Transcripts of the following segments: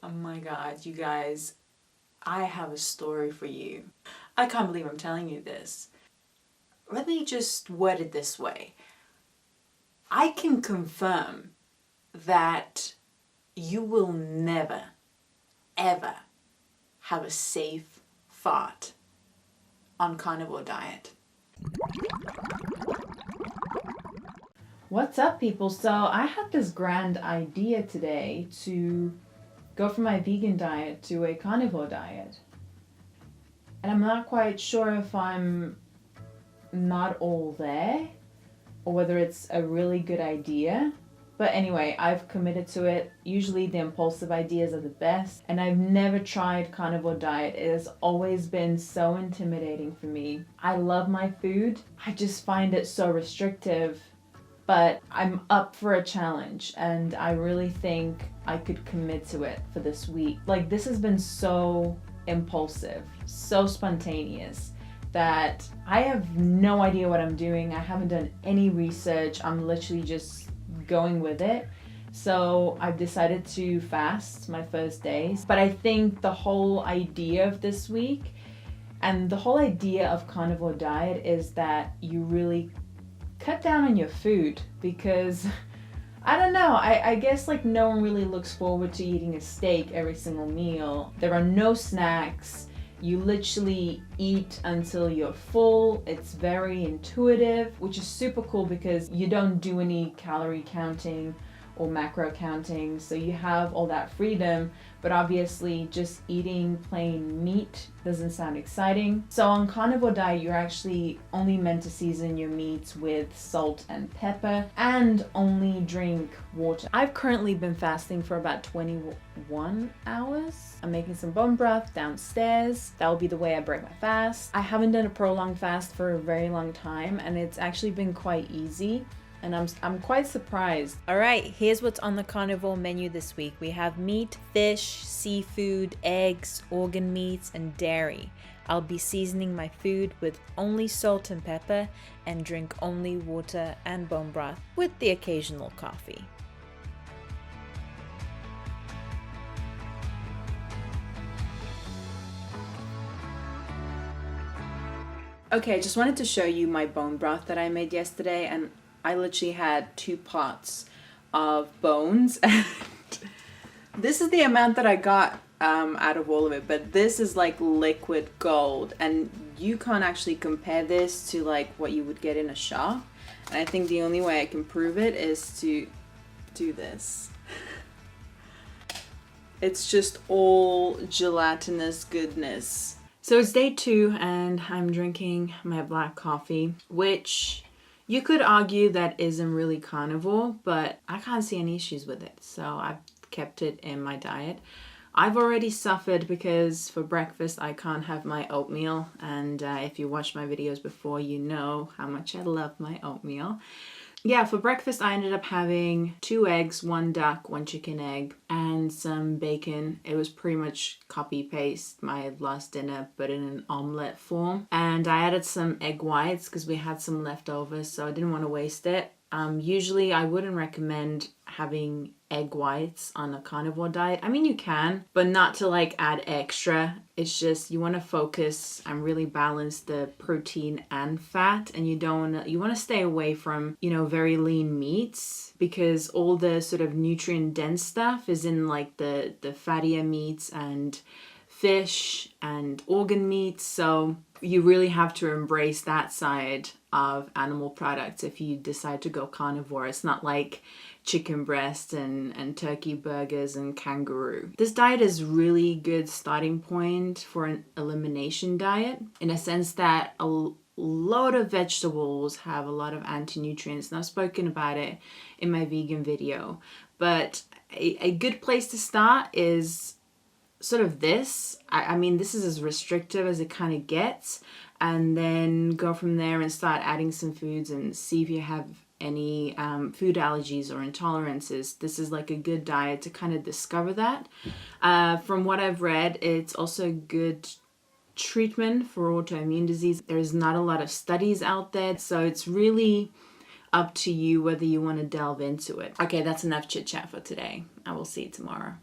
Oh my god, you guys, I have a story for you. I can't believe I'm telling you this. Let me just word it this way. I can confirm that you will never, ever have a safe fart on carnivore diet. What's up, people? So I had this grand idea today to go from my vegan diet to a carnivore diet. And I'm not quite sure if I'm not all there or whether it's a really good idea. But anyway, I've committed to it. Usually the impulsive ideas are the best. And I've never tried carnivore diet. It has always been so intimidating for me. I love my food. I just find it so restrictive. But I'm up for a challenge and I really think I could commit to it for this week. Like, this has been so impulsive, so spontaneous that I have no idea what I'm doing. I haven't done any research. I'm literally just going with it. So I've decided to fast my first days. But I think the whole idea of this week and the whole idea of carnivore diet is that you really cut down on your food, because I don't know, I guess like no one really looks forward to eating a steak every single meal. There are no snacks. You literally eat until you're full. It's very intuitive, which is super cool because you don't do any calorie counting or macro counting, so you have all that freedom. But obviously just eating plain meat doesn't sound exciting. So on carnivore diet, you're actually only meant to season your meats with salt and pepper and only drink water. I've currently been fasting for about 21 hours. I'm making some bone broth downstairs. That will be the way I break my fast. I haven't done a prolonged fast for a very long time, and it's actually been quite easy. And I'm quite surprised. All right, here's what's on the carnivore menu this week. We have meat, fish, seafood, eggs, organ meats, and dairy. I'll be seasoning my food with only salt and pepper and drink only water and bone broth with the occasional coffee. Okay, just wanted to show you my bone broth that I made yesterday, and I literally had 2 pots of bones. And this is the amount that I got out of all of it, but this is like liquid gold, and you can't actually compare this to like what you would get in a shop. And I think the only way I can prove it is to do this. It's just all gelatinous goodness. So it's day 2 and I'm drinking my black coffee, which you could argue that isn't really carnivore, but I can't see any issues with it, so I've kept it in my diet. I've already suffered because for breakfast I can't have my oatmeal, and if you watched my videos before, you know how much I love my oatmeal. Yeah, for breakfast I ended up having 2 eggs, 1 duck, 1 chicken egg, and some bacon. It was pretty much copy-paste my last dinner, but in an omelette form. And I added some egg whites because we had some leftovers, so I didn't want to waste it. Usually I wouldn't recommend having egg whites on a carnivore diet. I mean, you can, but not to like add extra. It's just you want to focus and really balance the protein and fat, and you want to stay away from, you know, very lean meats, because all the sort of nutrient dense stuff is in like the fattier meats and fish and organ meats. So you really have to embrace that side of animal products if you decide to go carnivore. It's not like chicken breast and turkey burgers and kangaroo. This diet is really good starting point for an elimination diet, in a sense that a lot of vegetables have a lot of anti-nutrients, and I've spoken about it in my vegan video. But a good place to start is sort of this. I mean, this is as restrictive as it kind of gets, and then go from there and start adding some foods and see if you have any food allergies or intolerances. This is like a good diet to kind of discover that. From what I've read, it's also good treatment for autoimmune disease. There's not a lot of studies out there, so it's really up to you whether you want to delve into it. Okay, that's enough chit chat for today. I will see you tomorrow.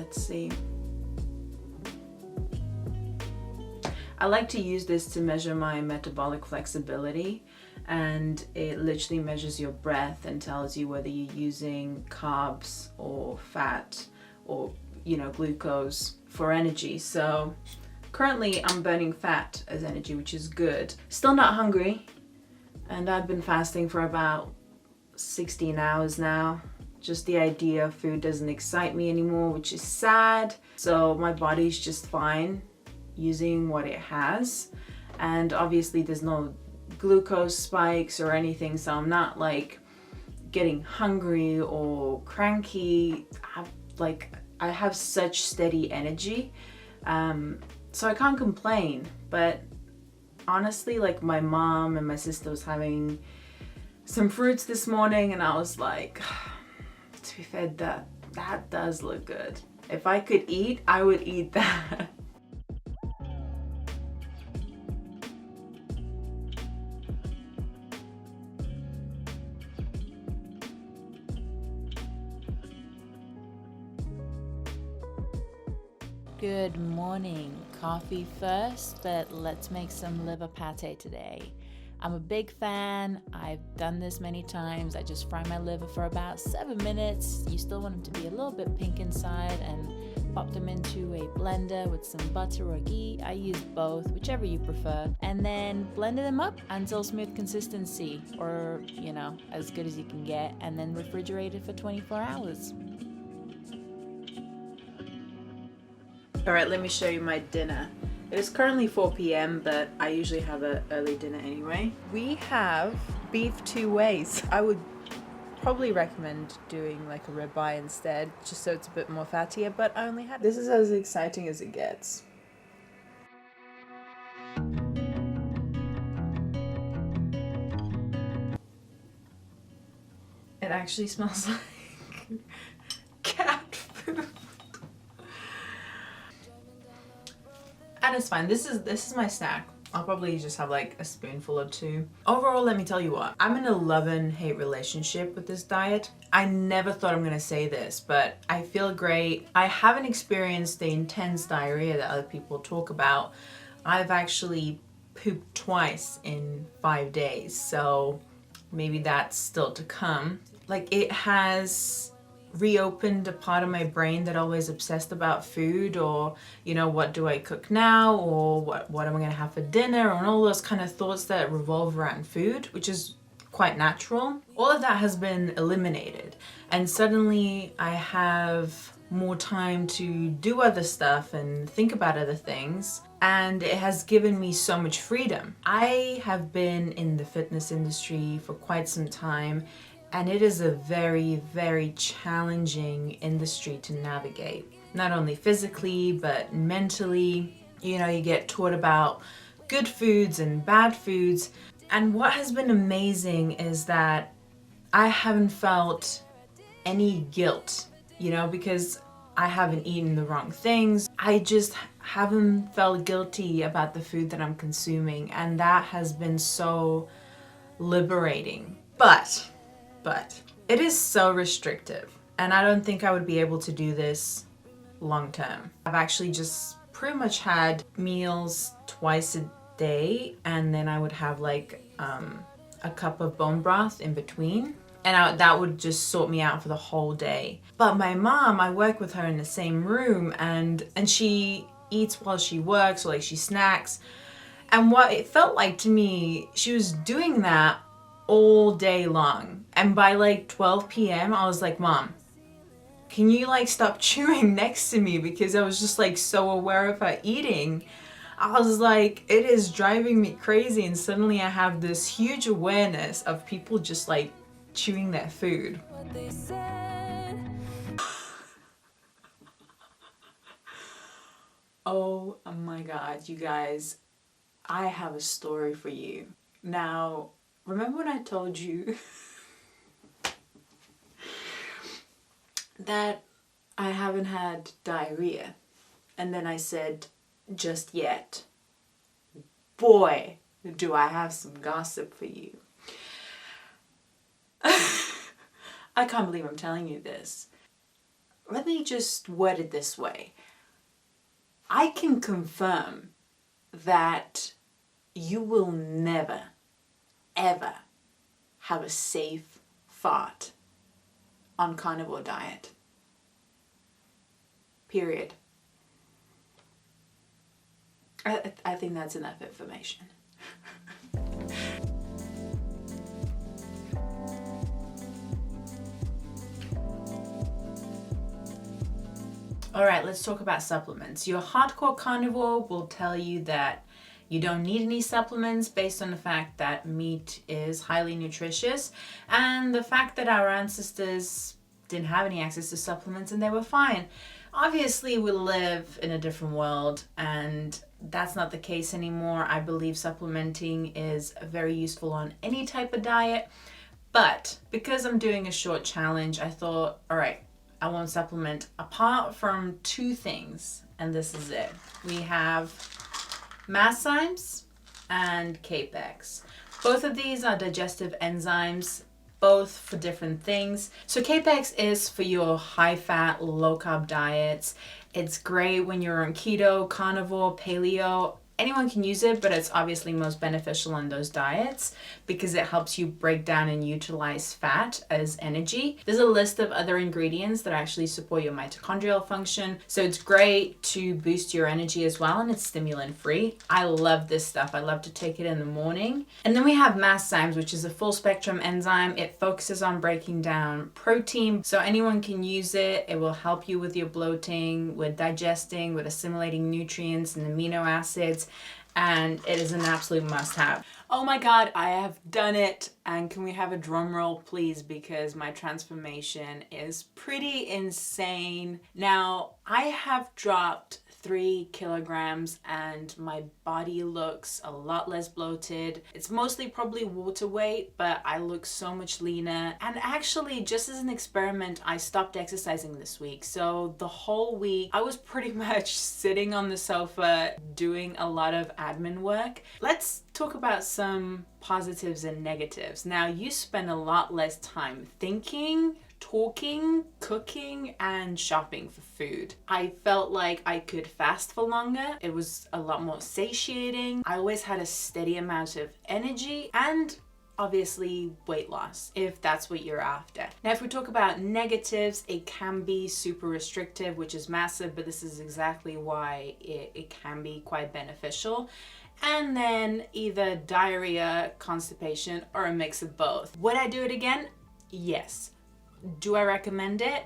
Let's see. I like to use this to measure my metabolic flexibility, and it literally measures your breath and tells you whether you're using carbs or fat or, glucose for energy. So currently I'm burning fat as energy, which is good. Still not hungry, and I've been fasting for about 16 hours now. Just the idea of food doesn't excite me anymore, which is sad. So my body's just fine using what it has, and obviously there's no glucose spikes or anything, so I'm not like getting hungry or cranky. I have such steady energy, so I can't complain. But honestly, like, my mom and my sister was having some fruits this morning, and I was like, to be fair, that does look good. If I could eat, I would eat that. Good morning. Coffee first, but let's make some liver pate today. I'm a big fan. I've done this many times. I just fry my liver for about 7 minutes. You still want them to be a little bit pink inside, and pop them into a blender with some butter or ghee. I use both, whichever you prefer. And then blend them up until smooth consistency, or, as good as you can get, and then refrigerate it for 24 hours. All right, let me show you my dinner. It is currently 4 p.m., but I usually have an early dinner anyway. We have beef two ways. I would probably recommend doing like a ribeye instead, just so it's a bit more fattier, but I only had... This is as exciting as it gets. It actually smells like cat food. And it's fine. This is my snack. I'll probably just have like a spoonful or two. Overall, let me tell you what, I'm in a love-and-hate relationship with this diet. I never thought I'm gonna say this, but I feel great. I haven't experienced the intense diarrhea that other people talk about. I've actually pooped twice in 5 days, so maybe that's still to come. Like, it has reopened a part of my brain that always obsessed about food, or what do I cook now, or what am I gonna have for dinner, and all those kind of thoughts that revolve around food, which is quite natural. All of that has been eliminated, and suddenly I have more time to do other stuff and think about other things, and it has given me so much freedom. I have been in the fitness industry for quite some time, and it is a very, very challenging industry to navigate. Not only physically, but mentally. You get taught about good foods and bad foods. And what has been amazing is that I haven't felt any guilt, because I haven't eaten the wrong things. I just haven't felt guilty about the food that I'm consuming. And that has been so liberating. But it is so restrictive, and I don't think I would be able to do this long term. I've actually just pretty much had meals twice a day, and then I would have like a cup of bone broth in between, and that would just sort me out for the whole day. But my mom, I work with her in the same room, and she eats while she works, or like she snacks, and what it felt like to me, she was doing that all day long. And by like 12 p.m. I was like, Mom, can you like stop chewing next to me? Because I was just like so aware of her eating. I was like, it is driving me crazy. And suddenly I have this huge awareness of people just like chewing their food. Oh my God, you guys, I have a story for you. Now, remember when I told you that I haven't had diarrhea? And then I said, just yet. Boy, do I have some gossip for you. I can't believe I'm telling you this. let me just word it this way. I can confirm that you will never, ever have a safe fart on carnivore diet. Period. I think that's enough information. All right, let's talk about supplements. Your hardcore carnivore will tell you that you don't need any supplements based on the fact that meat is highly nutritious and the fact that our ancestors didn't have any access to supplements and they were fine. Obviously, we live in a different world and that's not the case anymore. I believe supplementing is very useful on any type of diet, but because I'm doing a short challenge, I thought, all right, I won't supplement apart from two things, and this is it. We have Masszymes and Capex. Both of these are digestive enzymes, both for different things. So Capex is for your high-fat, low-carb diets. It's great when you're on keto, carnivore, paleo. Anyone can use it, but it's obviously most beneficial on those diets because it helps you break down and utilize fat as energy. There's a list of other ingredients that actually support your mitochondrial function. So it's great to boost your energy as well, and it's stimulant free. I love this stuff. I love to take it in the morning. And then we have Masszymes, which is a full spectrum enzyme. It focuses on breaking down protein. So anyone can use it. It will help you with your bloating, with digesting, with assimilating nutrients and amino acids. And it is an absolute must-have. Oh my God, I have done it. And can we have a drum roll, please? Because my transformation is pretty insane. Now, I have dropped 3 kilograms and my body looks a lot less bloated. It's mostly probably water weight, but I look so much leaner. And actually, just as an experiment, I stopped exercising this week. So the whole week, I was pretty much sitting on the sofa doing a lot of admin work. Let's talk about some positives and negatives. Now, you spend a lot less time thinking, talking, cooking, and shopping for food. I felt like I could fast for longer. It was a lot more satiating. I always had a steady amount of energy and obviously weight loss, if that's what you're after. Now, if we talk about negatives, it can be super restrictive, which is massive, but this is exactly why it can be quite beneficial. And then either diarrhea, constipation, or a mix of both. Would I do it again? Yes. Do I recommend it?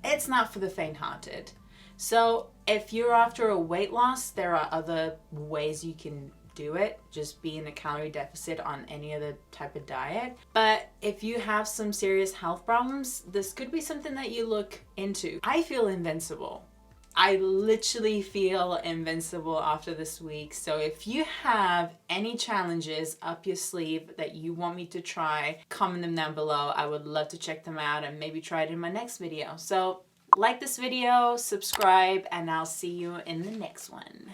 It's not for the faint-hearted. So if you're after a weight loss, there are other ways you can do it. Just be in a calorie deficit on any other type of diet. But if you have some serious health problems, this could be something that you look into. I feel invincible. I literally feel invincible after this week. So if you have any challenges up your sleeve that you want me to try, comment them down below. I would love to check them out and maybe try it in my next video. So like this video, subscribe, and I'll see you in the next one.